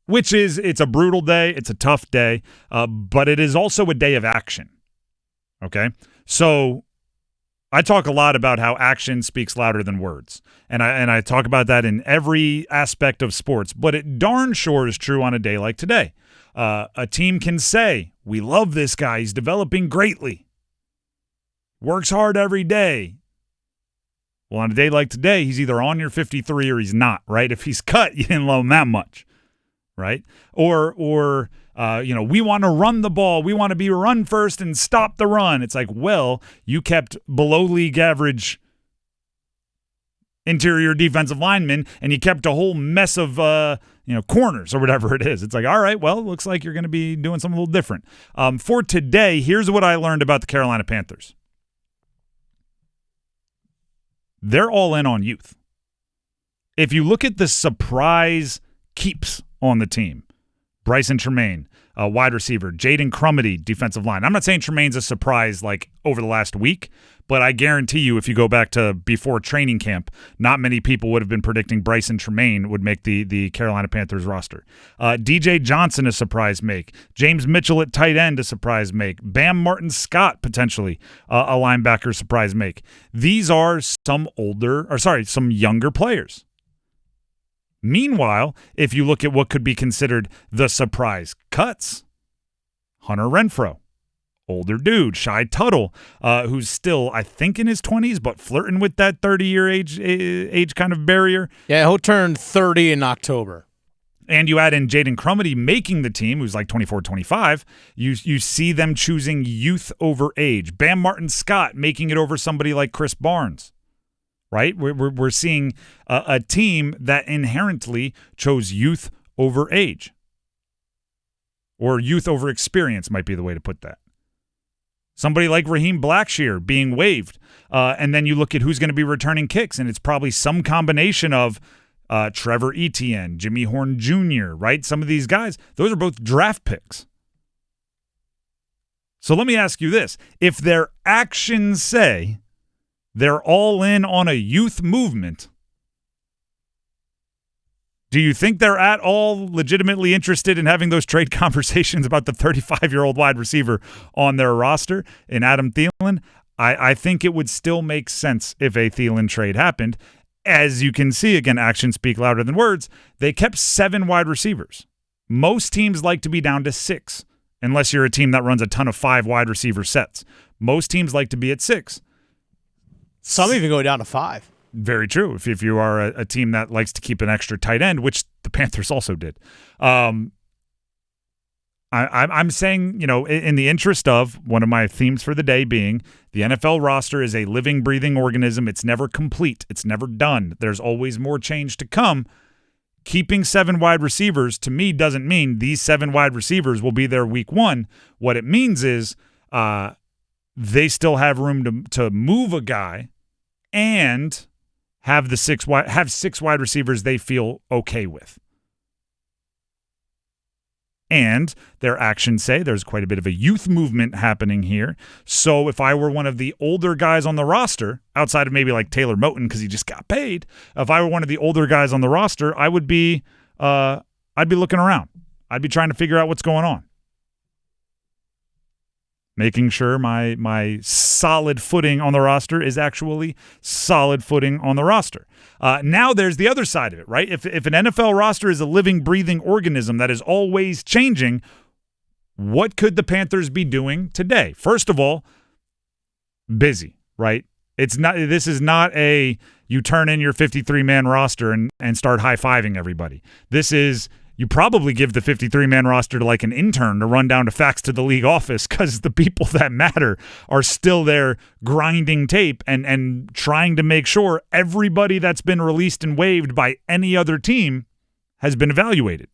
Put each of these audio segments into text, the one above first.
it's a brutal day. It's a tough day, but it is also a day of action. Okay? So I talk a lot about how action speaks louder than words. And I talk about that in every aspect of sports, but it darn sure is true on a day like today. A team can say, we love this guy. He's developing greatly. Works hard every day. Well, on a day like today, he's either on your 53 or he's not, right? If he's cut, you didn't love him that much, right? Or we want to run the ball. We want to be run first and stop the run. It's like, well, you kept below league average interior defensive linemen, and you kept a whole mess of corners or whatever it is. It's like, all right, well, it looks like you're going to be doing something a little different. For today, here's what I learned about the Carolina Panthers. They're all in on youth. If you look at the surprise keeps on the team, Bryce and Tremaine, wide receiver, Jaden Crumedy, defensive line. I'm not saying Tremaine's a surprise like over the last week, but I guarantee you if you go back to before training camp, not many people would have been predicting Bryce and Tremaine would make the Carolina Panthers roster. DJ Johnson, a surprise make. James Mitchell at tight end, a surprise make. Bam Martin Scott, potentially a linebacker surprise make. These are some younger players. Meanwhile, if you look at what could be considered the surprise cuts, Hunter Renfrow, older dude, Shy Tuttle, who's still, I think, in his 20s, but flirting with that 30-year age kind of barrier. Yeah, he'll turn 30 in October. And you add in Jaden Crumedy making the team, who's like 24, 25. You see them choosing youth over age. Bam Martin Scott making it over somebody like Chris Barnes. Right? We're seeing a team that inherently chose youth over age. Or youth over experience might be the way to put that. Somebody like Raheem Blackshear being waived. And then you look at who's going to be returning kicks, and it's probably some combination of Trevor Etienne, Jimmy Horn Jr., right? Some of these guys, those are both draft picks. So let me ask you this. If their actions say they're all in on a youth movement, do you think they're at all legitimately interested in having those trade conversations about the 35-year-old wide receiver on their roster in Adam Thielen? I think it would still make sense if a Thielen trade happened. As you can see, again, actions speak louder than words. They kept 7 wide receivers. Most teams like to be down to 6, unless you're a team that runs a ton of 5 wide receiver sets. Most teams like to be at 6. Some even go down to 5. Very true. If you are a team that likes to keep an extra tight end, which the Panthers also did. I'm saying, in the interest of one of my themes for the day being the NFL roster is a living, breathing organism. It's never complete. It's never done. There's always more change to come. Keeping 7 wide receivers, to me, doesn't mean these 7 wide receivers will be there week 1. What it means is they still have room to move a guy and have 6 wide receivers they feel okay with. And their actions say there's quite a bit of a youth movement happening here. So if I were one of the older guys on the roster, outside of maybe like Taylor Moton because he just got paid, if I were one of the older guys on the roster, I would be I'd be looking around. I'd be trying to figure out what's going on. Making sure my solid footing on the roster is actually solid footing on the roster. Now there's the other side of it, right? If an NFL roster is a living, breathing organism that is always changing, what could the Panthers be doing today? First of all, busy, right? This is not a you turn in your 53-man roster and start high-fiving everybody. This is you probably give the 53-man roster to like an intern to run down to fax to the league office because the people that matter are still there grinding tape and trying to make sure everybody that's been released and waived by any other team has been evaluated.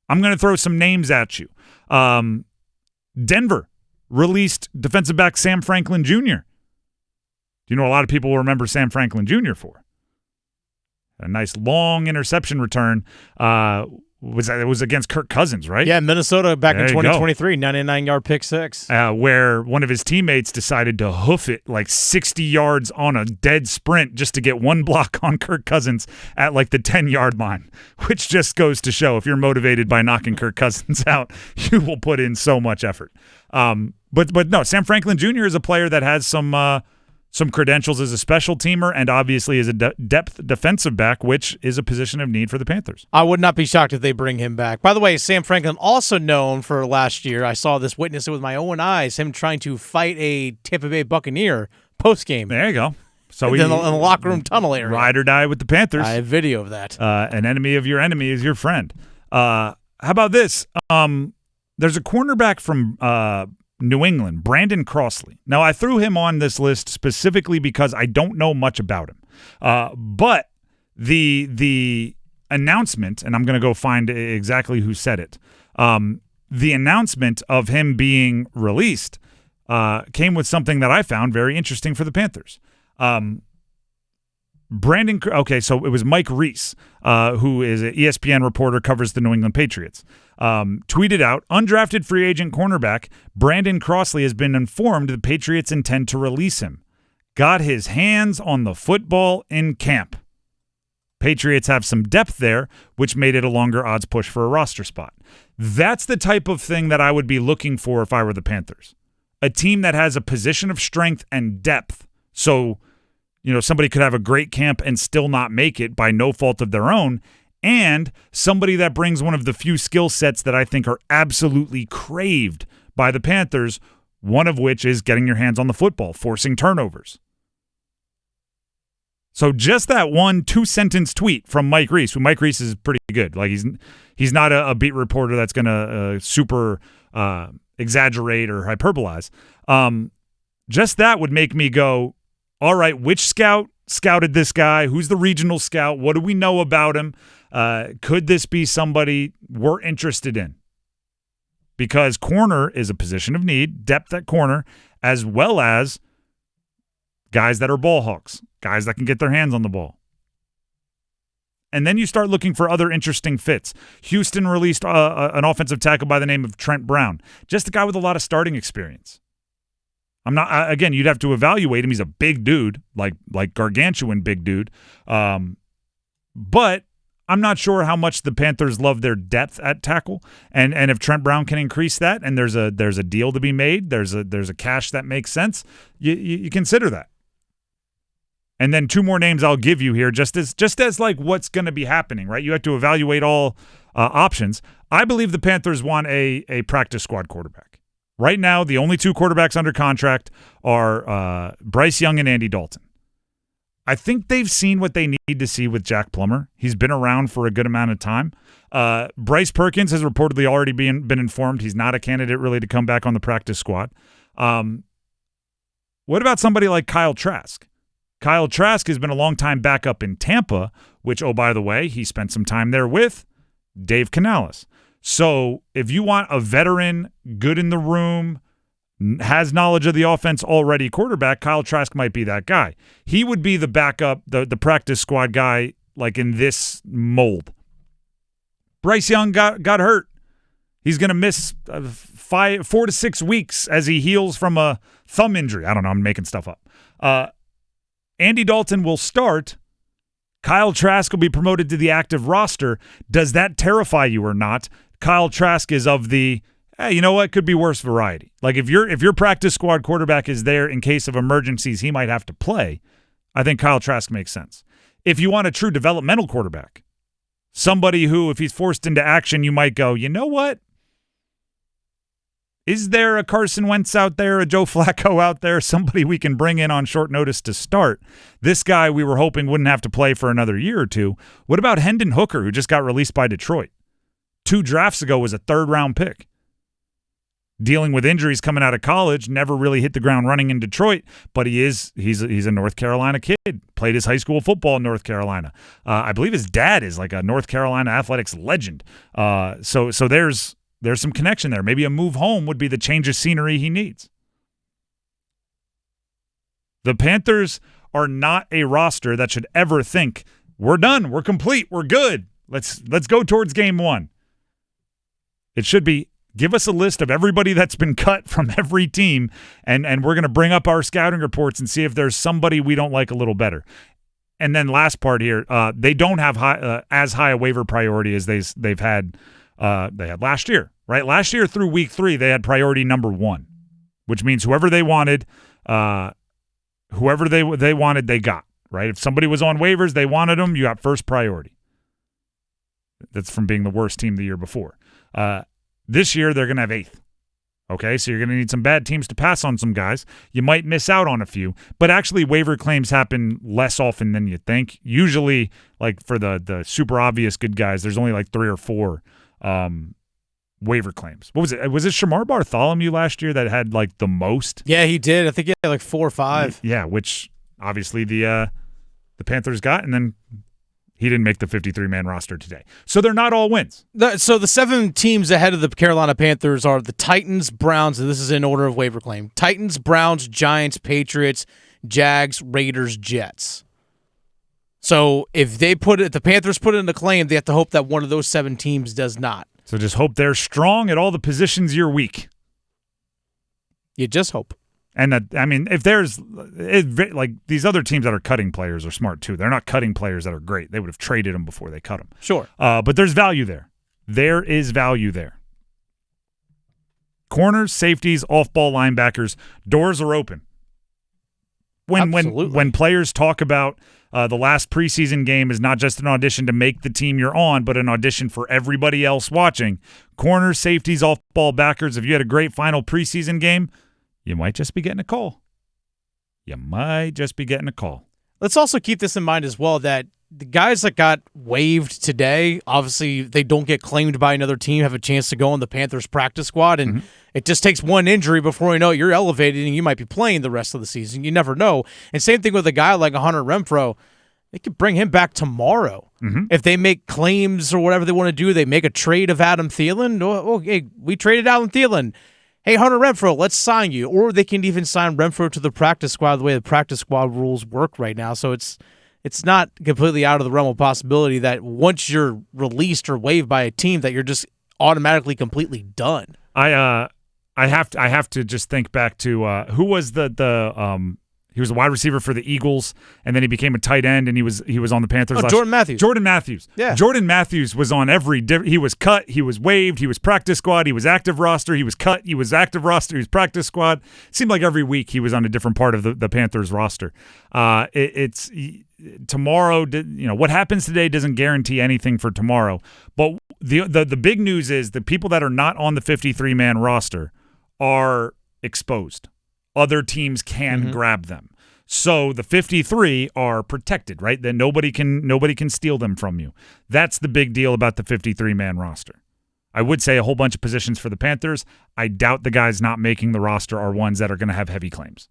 I'm going to throw some names at you. Denver released defensive back Sam Franklin Jr. Do you know a lot of people will remember Sam Franklin Jr. for? A nice long interception return it was against Kirk Cousins, right? Yeah, Minnesota back in There you 2023, 99-yard pick six. Where one of his teammates decided to hoof it like 60 yards on a dead sprint just to get one block on Kirk Cousins at like the 10-yard line, which just goes to show if you're motivated by knocking Kirk Cousins out, you will put in so much effort. But no, Sam Franklin Jr. is a player that has some credentials as a special teamer and obviously as a depth defensive back, which is a position of need for the Panthers. I would not be shocked if they bring him back. By the way, Sam Franklin also known for last year, I saw this, witnessed it with my own eyes, him trying to fight a Tampa Bay Buccaneer post-game. There you go. So in the locker room tunnel area. Ride or die with the Panthers. I have video of that. An enemy of your enemy is your friend. How about this? There's a cornerback from New England, Brandon Crossley. Now, I threw him on this list specifically because I don't know much about him. But the announcement, and I'm going to go find exactly who said it, the announcement of him being released came with something that I found very interesting for the Panthers. So it was Mike Reese, who is an ESPN reporter, covers the New England Patriots, tweeted out, undrafted free agent cornerback Brandon Crossley has been informed the Patriots intend to release him. Got his hands on the football in camp. Patriots have some depth there, which made it a longer odds push for a roster spot. That's the type of thing that I would be looking for if I were the Panthers. A team that has a position of strength and depth. So, somebody could have a great camp and still not make it by no fault of their own, and somebody that brings one of the few skill sets that I think are absolutely craved by the Panthers, one of which is getting your hands on the football, forcing turnovers. So just that 2-sentence tweet from Mike Reese, who Mike Reese is pretty good. Like he's not a beat reporter that's going to super exaggerate or hyperbolize. Just that would make me go, all right, which scout scouted this guy? Who's the regional scout? What do we know about him? Could this be somebody we're interested in? Because corner is a position of need, depth at corner, as well as guys that are ball hawks, guys that can get their hands on the ball. And then you start looking for other interesting fits. Houston released an offensive tackle by the name of Trent Brown, just a guy with a lot of starting experience. Again, you'd have to evaluate him. He's a big dude, like gargantuan big dude. But I'm not sure how much the Panthers love their depth at tackle. And if Trent Brown can increase that and there's a deal to be made, there's a cash that makes sense, you consider that. And then two more names I'll give you here, just as like what's going to be happening, right? You have to evaluate all options. I believe the Panthers want a practice squad quarterback. Right now, the only two quarterbacks under contract are Bryce Young and Andy Dalton. I think they've seen what they need to see with Jack Plummer. He's been around for a good amount of time. Bryce Perkins has reportedly already been informed he's not a candidate really to come back on the practice squad. What about somebody like Kyle Trask? Kyle Trask has been a long-time backup in Tampa, which, oh, by the way, he spent some time there with Dave Canales. So if you want a veteran, good in the room, has knowledge of the offense already quarterback, Kyle Trask might be that guy. He would be the backup, the practice squad guy, like in this mold. Bryce Young got hurt. He's going to miss 4 to 6 weeks as he heals from a thumb injury. I don't know. I'm making stuff up. Andy Dalton will start. Kyle Trask will be promoted to the active roster. Does that terrify you or not? Kyle Trask is of the, hey, you know what, could be worse variety. Like if your practice squad quarterback is there in case of emergencies, he might have to play. I think Kyle Trask makes sense. If you want a true developmental quarterback, somebody who, if he's forced into action, you might go, you know what? Is there a Carson Wentz out there, a Joe Flacco out there, somebody we can bring in on short notice to start? This guy we were hoping wouldn't have to play for another year or two. What about Hendon Hooker, who just got released by Detroit? 2 drafts ago was a 3rd-round pick. Dealing with injuries coming out of college, never really hit the ground running in Detroit, but he's a North Carolina kid. Played his high school football in North Carolina. I believe his dad is like a North Carolina athletics legend. So there's some connection there. Maybe a move home would be the change of scenery he needs. The Panthers are not a roster that should ever think, we're done, we're complete, we're good. Let's go towards game 1. It should be, give us a list of everybody that's been cut from every team, and we're going to bring up our scouting reports and see if there's somebody we don't like a little better. And then last part here, they don't have as high a waiver priority as they had last year, right? Last year through week 3, they had priority number 1, which means whoever they wanted, they got, right? If somebody was on waivers, they wanted them, you got first priority. That's from being the worst team the year before. This year, they're going to have 8th. Okay, so you're going to need some bad teams to pass on some guys. You might miss out on a few, but actually waiver claims happen less often than you think. Usually, like for the super obvious good guys, there's only like 3 or 4 waiver claims. What was it? Was it Shamar Bartholomew last year that had like the most? Yeah, he did. I think he had like 4 or 5. Yeah, which obviously the Panthers got, and then he didn't make the 53-man roster today. So they're not all wins. So the 7 teams ahead of the Carolina Panthers are the Titans, Browns, and this is in order of waiver claim. Titans, Browns, Giants, Patriots, Jags, Raiders, Jets. So if the Panthers put it in the claim, they have to hope that one of those 7 teams does not. So just hope they're strong at all the positions you're weak. You just hope. And if there's like these other teams that are cutting players are smart too. They're not cutting players that are great. They would have traded them before they cut them. Sure. But there's value there. There is value there. Corners, safeties, off-ball linebackers, doors are open. When players talk about the last preseason game is not just an audition to make the team you're on, but an audition for everybody else watching. Corners, safeties, off-ball backers. If you had a great final preseason game, you might just be getting a call. Let's also keep this in mind as well, that the guys that got waived today, obviously they don't get claimed by another team, have a chance to go on the Panthers practice squad, and it just takes one injury before you know it, you're elevated and you might be playing the rest of the season. You never know. And same thing with a guy like Hunter Renfrow. They could bring him back tomorrow. If they make claims or whatever they want to do, they make a trade of Adam Thielen. Okay, we traded Adam Thielen. Hey, Hunter Renfrow, let's sign you. Or they can even sign Renfrow to the practice squad the way the practice squad rules work right now. So it's not completely out of the realm of possibility that once you're released or waived by a team that you're just automatically completely done. I have to just think back to who was he was a wide receiver for the Eagles, and then he became a tight end, and he was on the Panthers. Jordan Matthews. Jordan Matthews. Yeah. Jordan Matthews was on he was cut, he was waived, he was practice squad, he was active roster, he was cut, he was active roster, he was practice squad. It seemed like every week he was on a different part of the Panthers roster. It's tomorrow. What happens today doesn't guarantee anything for tomorrow. But the big news is the people that are not on the 53-man roster are exposed. Other teams can grab them. So the 53 are protected, right? Then nobody can steal them from you. That's the big deal about the 53-man roster. I would say a whole bunch of positions for the Panthers. I doubt the guys not making the roster are ones that are going to have heavy claims.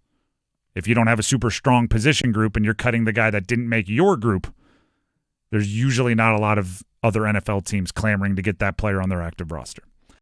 If you don't have a super strong position group and you're cutting the guy that didn't make your group, there's usually not a lot of other NFL teams clamoring to get that player on their active roster.